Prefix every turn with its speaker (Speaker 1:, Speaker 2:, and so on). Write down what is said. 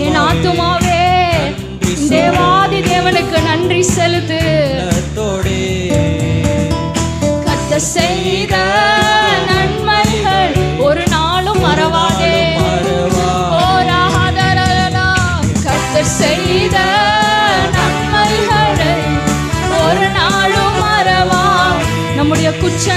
Speaker 1: என் ஆத்துமாவே தேவாதி தேவனுக்கு நன்றி செலுத்து. கர்த்தர் செய்த நன்மைகள் ஒரு நாளும் மறவாதே. கர்த்தர் செய்த நன்மைகளை ஒரு நாளும் மறவா. நம்முடைய குற்ற